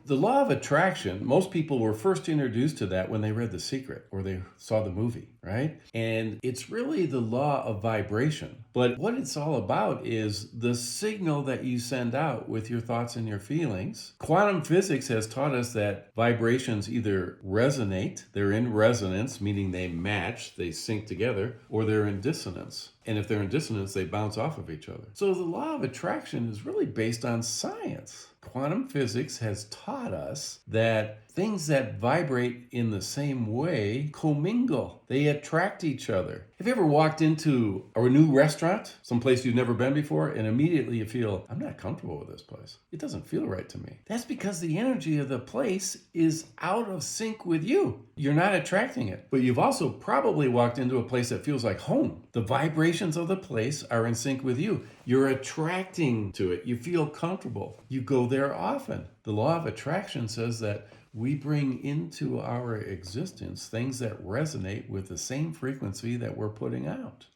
The law of attraction, most people were first introduced to that when they read The Secret or they saw the movie, right? And it's really the law of vibration. But what it's all about is the signal that you send out with your thoughts and your feelings. Quantum physics has taught us that vibrations either resonate, they're in resonance, meaning they match, they sync together, or they're in dissonance. And if they're in dissonance, they bounce off of each other. So the law of attraction is really based on science. Quantum physics has taught us that things that vibrate in the same way commingle. They attract each other. Have you ever walked into a new restaurant, someplace you've never been before, and immediately you feel, I'm not comfortable with this place. It doesn't feel right to me. That's because the energy of the place is out of sync with you. You're not attracting it. But you've also probably walked into a place that feels like home. The vibrations of the place are in sync with you. You're attracting to it. You feel comfortable. You go there often. The law of attraction says that we bring into our existence things that resonate with the same frequency that we're putting out.